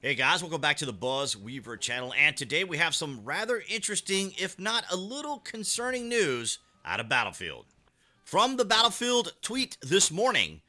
Hey guys, welcome back to the BuzWeaver channel, and today we have some rather interesting, if not a little concerning news out of Battlefield. From the Battlefield tweet this morning,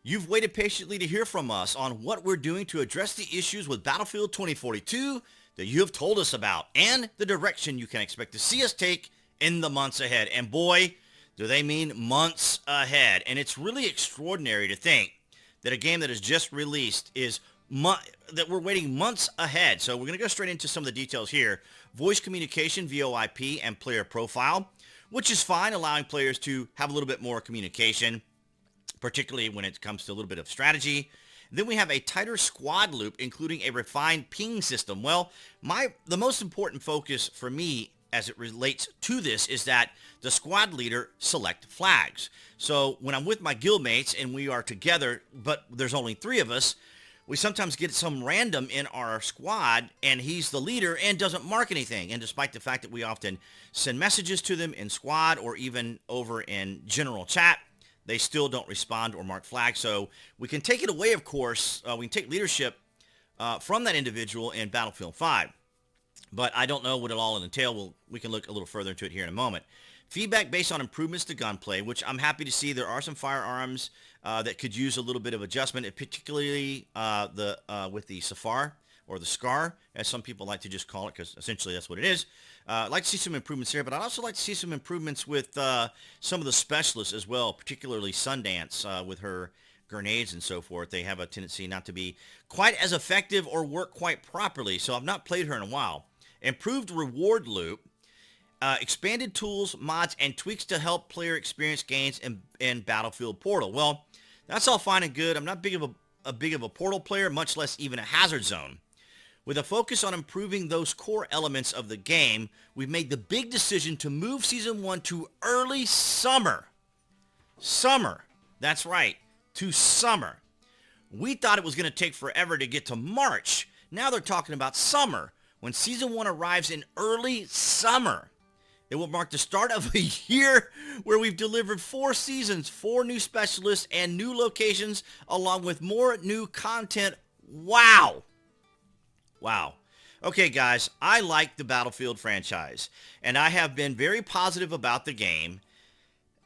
you've waited patiently to hear from us on what we're doing to address the issues with Battlefield 2042 that you have told us about, and the direction you can expect to see us take in the months ahead. And boy, do they mean months ahead. And it's really extraordinary to think that a game that is just released is that we're waiting months ahead. So we're going to go straight into some of the details here. Voice communication, VoIP, and player profile, which is fine, allowing players to have a little bit more communication, particularly when it comes to a little bit of strategy. Then we have a tighter squad loop, including a refined ping system. Well, the most important focus for me as it relates to this is that the squad leader select flags. So when I'm with my guildmates and we are together, but there's only 3 of us, we sometimes get some random in our squad and he's the leader and doesn't mark anything. And despite the fact that we often send messages to them in squad or even over in general chat, they still don't respond or mark flags. So we can take it away, of course. We can take leadership from that individual in Battlefield 5. But I don't know what it all entail. We can look a little further into it here in a moment. Feedback based on improvements to gunplay, which I'm happy to see. There are some firearms that could use a little bit of adjustment, particularly with the Safar or the Scar, as some people like to just call it, because essentially that's what it is. I'd like to see some improvements there, but I'd also like to see some improvements with some of the specialists as well, particularly Sundance with her grenades and so forth. They have a tendency not to be quite as effective or work quite properly, so I've not played her in a while. Improved reward loop, expanded tools, mods, and tweaks to help player experience gains in Battlefield Portal. Well, that's all fine and good. I'm not big of a Portal player, much less even a Hazard Zone. With a focus on improving those core elements of the game, we've made the big decision to move Season 1 to early summer. Summer. That's right. To summer. We thought it was going to take forever to get to March. Now they're talking about summer. When Season 1 arrives in early summer, it will mark the start of a year where we've delivered 4 seasons, 4 new specialists, and new locations, along with more new content. Wow. Wow. Okay, guys, I like the Battlefield franchise, and I have been very positive about the game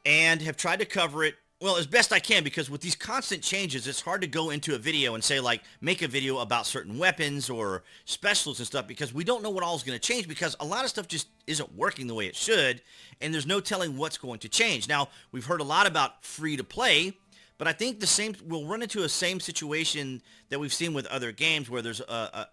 and have tried to cover it, well, as best I can, because with these constant changes, it's hard to go into a video and say, like, make a video about certain weapons or specialists and stuff, because we don't know what all is going to change, because a lot of stuff just isn't working the way it should, and there's no telling what's going to change. Now, we've heard a lot about free-to-play, but I think we'll run into a same situation that we've seen with other games where there's,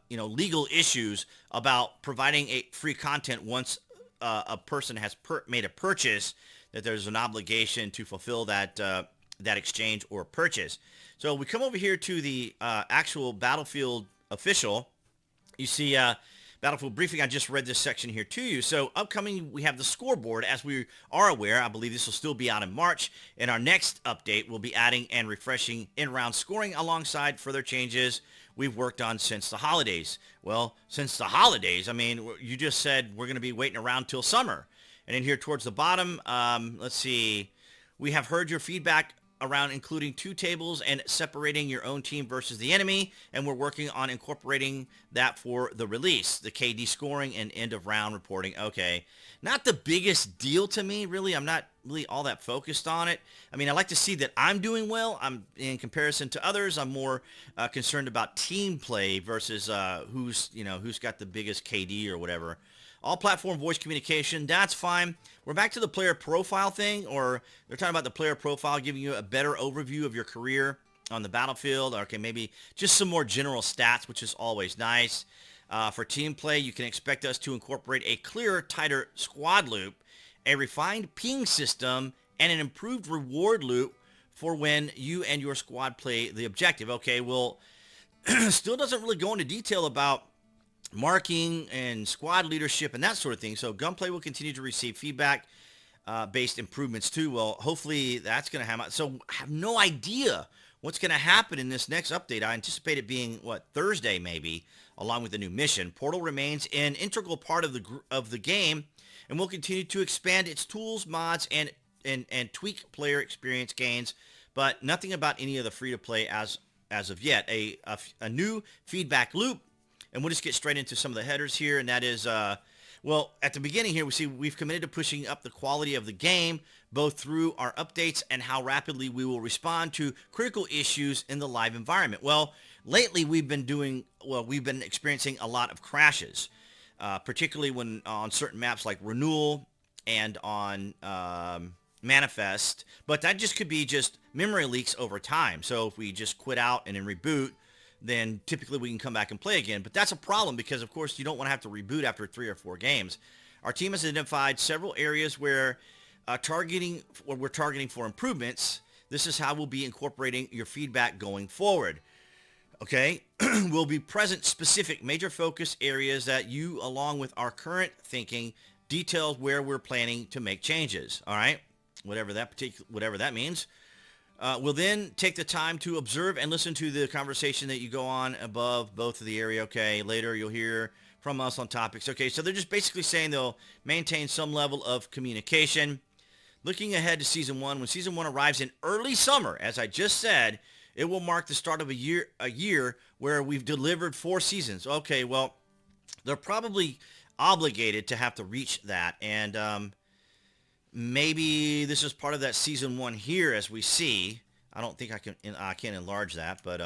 legal issues about providing a free content once a person has made a purchase, that there's an obligation to fulfill that exchange or purchase. So we come over here to the actual Battlefield official. You see Battlefield Briefing. I just read this section here to you. So upcoming, we have the scoreboard. As we are aware, I believe this will still be out in March. And our next update will be adding and refreshing in-round scoring alongside further changes we've worked on since the holidays. Well, since the holidays, I mean, you just said we're going to be waiting around till summer. And in here towards the bottom, let's see, we have heard your feedback around including 2 tables and separating your own team versus the enemy, and we're working on incorporating that for the release, the KD scoring and end of round reporting. Okay, not the biggest deal to me, really. I'm not really all that focused on it. I mean, I like to see that I'm doing well. I'm in comparison to others. I'm more concerned about team play versus who's got the biggest KD or whatever. All platform voice communication, that's fine. We're back to the player profile thing, or they're talking about the player profile giving you a better overview of your career on the battlefield. Okay, maybe just some more general stats, which is always nice. For team play, you can expect us to incorporate a clearer, tighter squad loop, a refined ping system, and an improved reward loop for when you and your squad play the objective. Okay, well, still doesn't really go into detail about marking and squad leadership and that sort of thing. So gunplay will continue to receive feedback based improvements too. Well, hopefully that's going to happen. So I have no idea what's going to happen in this next update. I anticipate it being Thursday maybe, along with the new mission. Portal remains an integral part of the game, and will continue to expand its tools, mods, and tweak player experience gains, but nothing about any of the free to play as of yet. A new feedback loop And we'll just get straight into some of the headers here, and that is, well, at the beginning here, we see we've committed to pushing up the quality of the game, both through our updates and how rapidly we will respond to critical issues in the live environment. Well, lately we've been experiencing a lot of crashes, particularly when on certain maps like Renewal and on Manifest, but that just could be just memory leaks over time. So if we just quit out and then reboot, then typically we can come back and play again. But that's a problem because, of course, you don't want to have to reboot after 3 or 4 games. Our team has identified several areas where we're targeting for improvements. This is how we'll be incorporating your feedback going forward. Okay, we'll be present specific major focus areas that you, along with our current thinking, details where we're planning to make changes. All right, whatever that means. We'll then take the time to observe and listen to the conversation that you go on above both of the area. Okay, later you'll hear from us on topics. Okay, so they're just basically saying they'll maintain some level of communication. Looking ahead to Season 1, when Season 1 arrives in early summer, as I just said, it will mark the start of a year where we've delivered 4 seasons. Okay, well, they're probably obligated to have to reach that, and maybe this is part of that Season 1 here, as we see. I don't think I can enlarge that, but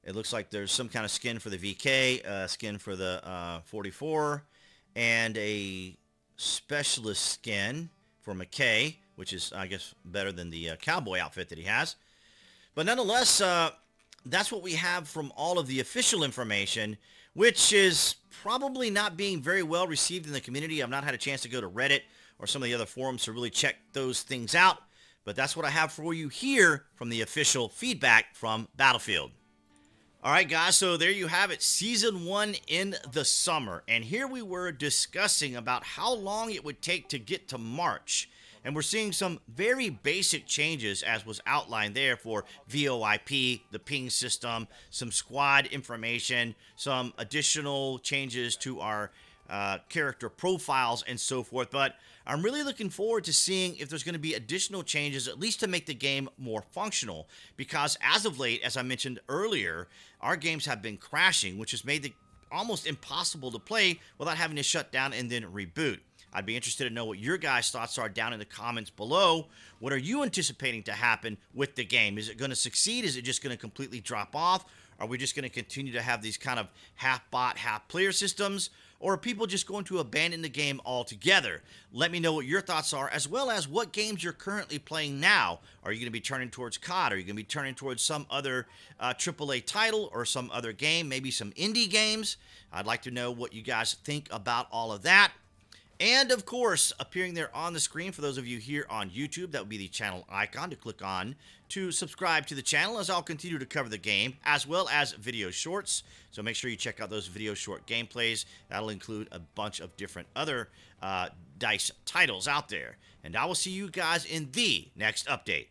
it looks like there's some kind of skin for the VK, skin for the 44, and a specialist skin for McKay, which is, I guess, better than the cowboy outfit that he has. But nonetheless, that's what we have from all of the official information, which is probably not being very well received in the community. I've not had a chance to go to Reddit or some of the other forums to really check those things out. But that's what I have for you here from the official feedback from Battlefield. All right, guys, so there you have it, Season 1 in the summer. And here we were discussing about how long it would take to get to March. And we're seeing some very basic changes, as was outlined there, for VoIP, the ping system, some squad information, some additional changes to our character profiles and so forth. But I'm really looking forward to seeing if there's going to be additional changes, at least to make the game more functional, because as of late, as I mentioned earlier, our games have been crashing, which has made it almost impossible to play without having to shut down and then reboot. I'd be interested to know what your guys' thoughts are down in the comments below. What are you anticipating to happen with the game? Is it going to succeed? Is it just going to completely drop off? Are we just going to continue to have these kind of half-bot, half-player systems? Or are people just going to abandon the game altogether? Let me know what your thoughts are, as well as what games you're currently playing now. Are you going to be turning towards COD? Are you going to be turning towards some other AAA title or some other game, maybe some indie games? I'd like to know what you guys think about all of that. And, of course, appearing there on the screen for those of you here on YouTube, that would be the channel icon to click on to subscribe to the channel, as I'll continue to cover the game, as well as video shorts. So make sure you check out those video short gameplays. That'll include a bunch of different other DICE titles out there. And I will see you guys in the next update.